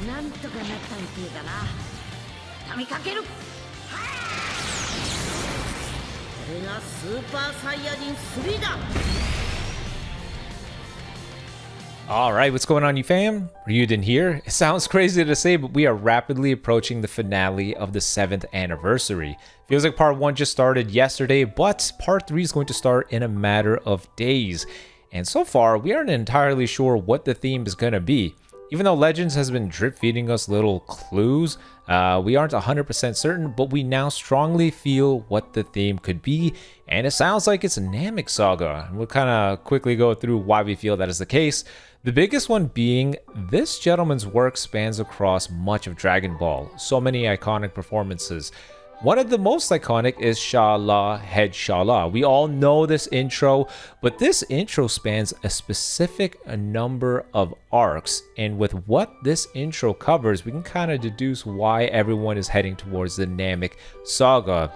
なんとかなったみてえだな。畳みかける。これがスーパーサイヤ人3だ。Alright, what's going on, you fam? Raiyuden here. It sounds crazy to say, but we are rapidly approaching the finale of the 7th anniversary. Feels like part 1 just started yesterday, but part 3 is going to start in a matter of days. And so far, we aren't entirely sure what the theme is going to be. Even though Legends has been drip feeding us little clues, we aren't 100% certain, but we now strongly feel what the theme could be, and it sounds like it's a NAMEK Saga. And we'll kind of quickly go through why we feel that is the case. The biggest one being, this gentleman's work spans across much of Dragon Ball. So many iconic performances. One of the most iconic is Shala Head Shala. We all know this intro, but this intro spans a specific number of arcs, and with what this intro covers, we can kind of deduce why everyone is heading towards the NAMEK Saga.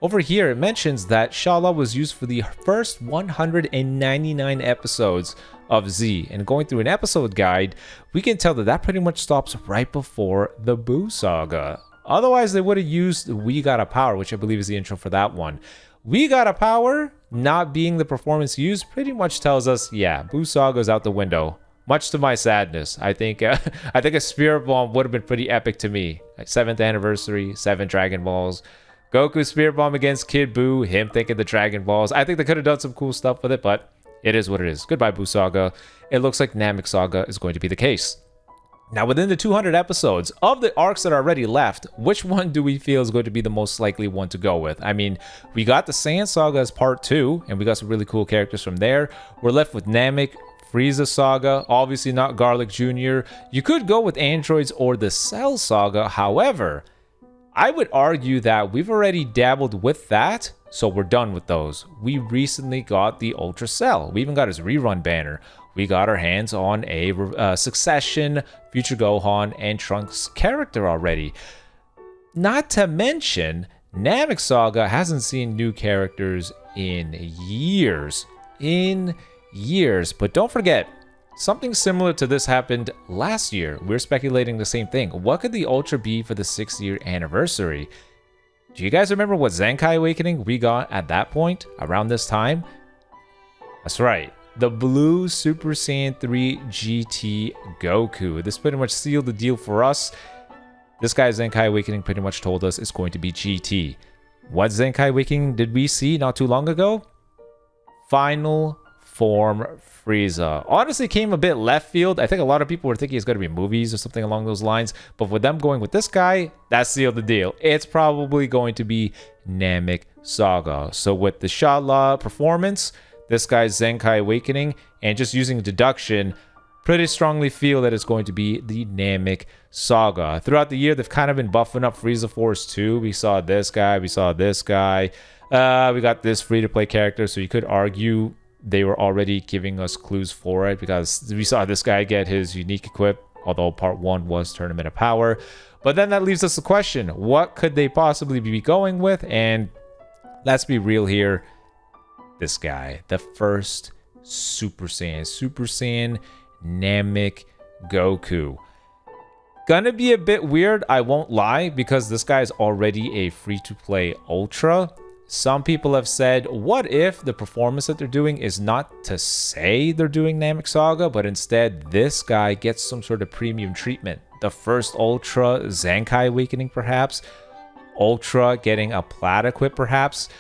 Over here, it mentions that Shala was used for the first 199 episodes of Z, and going through an episode guide, we can tell that that pretty much stops right before the Buu Saga. Otherwise, they would have used We Gotta Power, which I believe is the intro for that one. We Gotta Power, not being the performance used, pretty much tells us, yeah, Buu Saga's out the window. Much to my sadness. I think a Spirit Bomb would have been pretty epic to me. 7th anniversary, 7 Dragon Balls. Goku Spirit Bomb against Kid Buu, him thinking the Dragon Balls. I think they could have done some cool stuff with it, but it is what it is. Goodbye, Buu Saga. It looks like NAMEK Saga is going to be the case. Now, within the 200 episodes, of the arcs that are already left, which one do we feel is going to be the most likely one to go with? I mean, we got the Saiyan Saga as part 2, and we got some really cool characters from there. We're left with Namek, Frieza Saga, obviously not Garlic Jr. You could go with Androids or the Cell Saga. However, I would argue that we've already dabbled with that, so we're done with those. We recently got the Ultra Cell. We even got his rerun banner. We got our hands on a Succession, Future Gohan, and Trunks character already. Not to mention, NAMEK Saga hasn't seen new characters in years. But don't forget, something similar to this happened last year. We're speculating the same thing. What could the Ultra be for the 6th year anniversary? Do you guys remember what Zenkai Awakening we got at that point, around this time? That's right. The Blue Super Saiyan 3 GT Goku. This pretty much sealed the deal for us. This guy's Zenkai Awakening pretty much told us it's going to be GT. What Zenkai Awakening did we see not too long ago? Final Form Frieza. Honestly, came a bit left field. I think a lot of people were thinking it's going to be movies or something along those lines. But with them going with this guy, that sealed the deal. It's probably going to be NAMEK Saga. So with the Shala performance, this guy's Zenkai Awakening, and just using deduction, pretty strongly feel that it's going to be the NAMEK Saga. Throughout the year, they've kind of been buffing up Frieza Force 2. We saw this guy, we saw this guy. We got this free-to-play character, so you could argue they were already giving us clues for it, because we saw this guy get his unique equip, although part 1 was Tournament of Power. But then that leaves us the question, what could they possibly be going with? And let's be real here. This guy, the first Super Saiyan NAMEK Goku. Gonna be a bit weird, I won't lie, because this guy is already a free-to-play Ultra. Some people have said, what if the performance that they're doing is not to say they're doing NAMEK Saga, but instead this guy gets some sort of premium treatment? The first Ultra Zenkai Awakening, perhaps? Ultra getting a Plat equip, perhaps?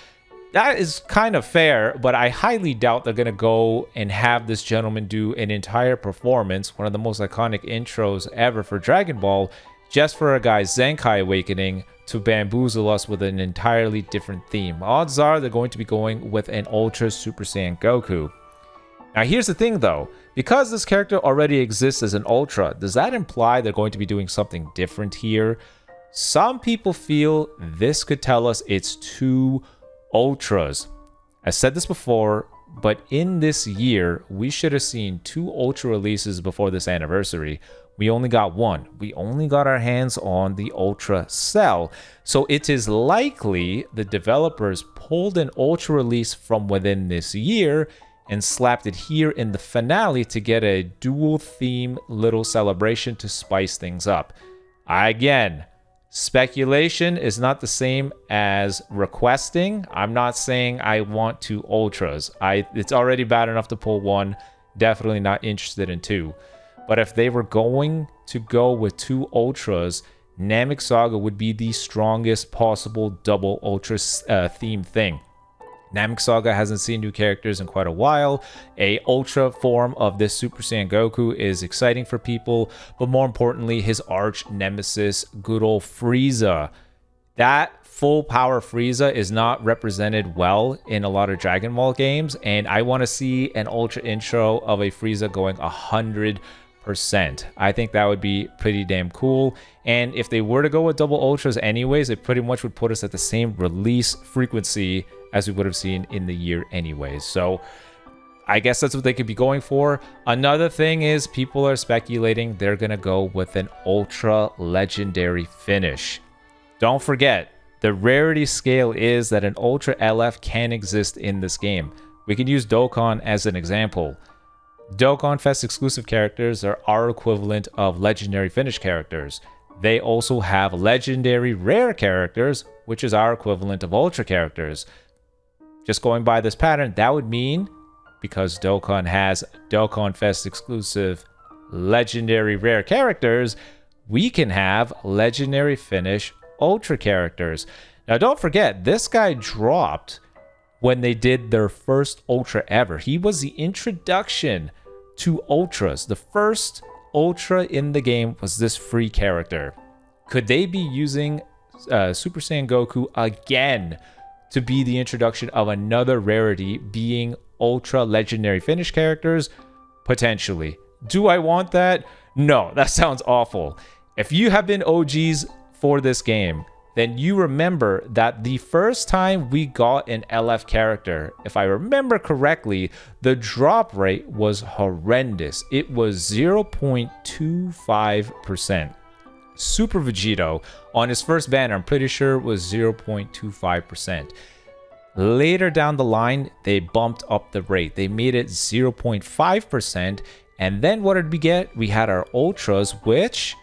That is kind of fair, but I highly doubt they're going to go and have this gentleman do an entire performance, one of the most iconic intros ever for Dragon Ball, just for a guy's Zenkai Awakening to bamboozle us with an entirely different theme. Odds are they're going to be going with an Ultra Super Saiyan Goku. Now here's the thing though, because this character already exists as an Ultra, does that imply they're going to be doing something different here? Some people feel this could tell us it's 2 Ultras. I said this before, but in this year, we should have seen 2 Ultra releases before this anniversary. We only got 1. We only got our hands on the Ultra Cell. So it is likely the developers pulled an Ultra release from within this year and slapped it here in the finale to get a dual theme little celebration to spice things up. Again, speculation is not the same as requesting. I'm not saying I want 2 ultras. It's already bad enough to pull 1. Definitely not interested in 2. But if they were going to go with 2 ultras, NAMEK Saga would be the strongest possible double ultra theme thing. NAMEK Saga hasn't seen new characters in quite a while. A ultra form of this Super Saiyan Goku is exciting for people, but more importantly, his arch nemesis, good old Frieza. That full power Frieza is not represented well in a lot of Dragon Ball games, and I want to see an ultra intro of a Frieza going 100%. I think that would be pretty damn cool. And if they were to go with double ultras anyways, it pretty much would put us at the same release frequency as we would have seen in the year anyways. So I guess that's what they could be going for. Another thing is people are speculating they're going to go with an ultra legendary finish. Don't forget, the rarity scale is that an ultra LF can exist in this game. We can use Dokkan as an example. Dokkan Fest exclusive characters are our equivalent of legendary finish characters. They also have legendary rare characters, which is our equivalent of ultra characters. Just going by this pattern, that would mean, because Dokkan has Dokkan Fest exclusive legendary rare characters, we can have legendary finish ultra characters. Now don't forget, this guy dropped when they did their first ultra ever. He was the introduction to ultras. The first ultra in the game was this free character. Could they be using Super Saiyan Goku again to be the introduction of another rarity, being ultra legendary finish characters? Potentially. Do I want that? No, that sounds awful. If you have been OGs for this game, then you remember that the first time we got an LF character, if I remember correctly, the drop rate was horrendous. It was 0.25%. Super Vegito on his first banner, I'm pretty sure, was 0.25%. Later down the line, they bumped up the rate. They made it 0.5%. And then what did we get? We had our ultras, which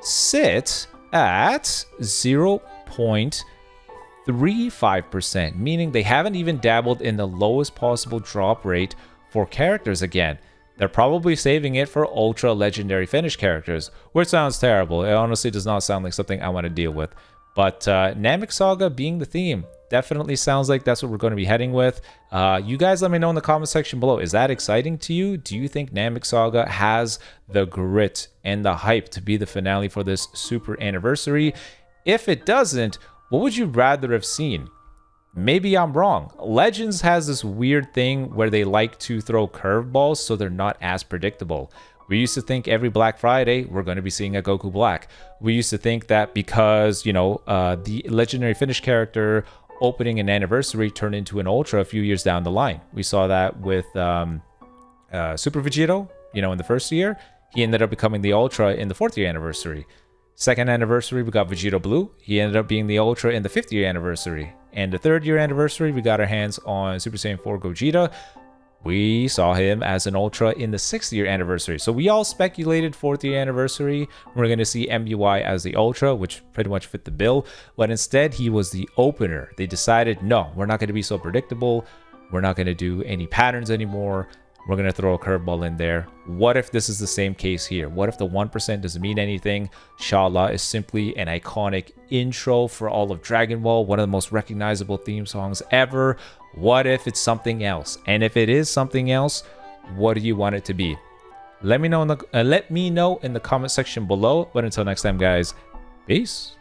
sit at 0.35%, meaning they haven't even dabbled in the lowest possible drop rate for characters again. They're probably saving it for ultra legendary finish characters, which sounds terrible. It honestly does not sound like something I want to deal with. But NAMEK Saga being the theme definitely sounds like that's what we're going to be heading with. You guys let me know in the comment section below. Is that exciting to you? Do you think NAMEK Saga has the grit and the hype to be the finale for this super anniversary? If it doesn't, what would you rather have seen? Maybe I'm wrong. Legends has this weird thing where they like to throw curveballs so they're not as predictable. We used to think every Black Friday we're going to be seeing a Goku Black. We used to think that because, you know, the legendary finish character opening an anniversary turned into an ultra a few years down the line. We saw that with Super Vegito, you know, in the first year. He ended up becoming the ultra in the 4th year anniversary. Second anniversary, we got Vegito Blue. He ended up being the ultra in the 5th year anniversary. And the 3rd year anniversary, we got our hands on Super Saiyan 4 Gogeta. We saw him as an ultra in the 6th year anniversary. So we all speculated 4th year anniversary, we're going to see MUI as the ultra, which pretty much fit the bill. But instead, he was the opener. They decided, no, we're not going to be so predictable. We're not going to do any patterns anymore. We're going to throw a curveball in there. What if this is the same case here? What if the 1% doesn't mean anything? Shala is simply an iconic intro for all of Dragon Ball, one of the most recognizable theme songs ever. What if it's something else? And if it is something else, what do you want it to be? Let me know in the comment section below. But until next time, guys, peace.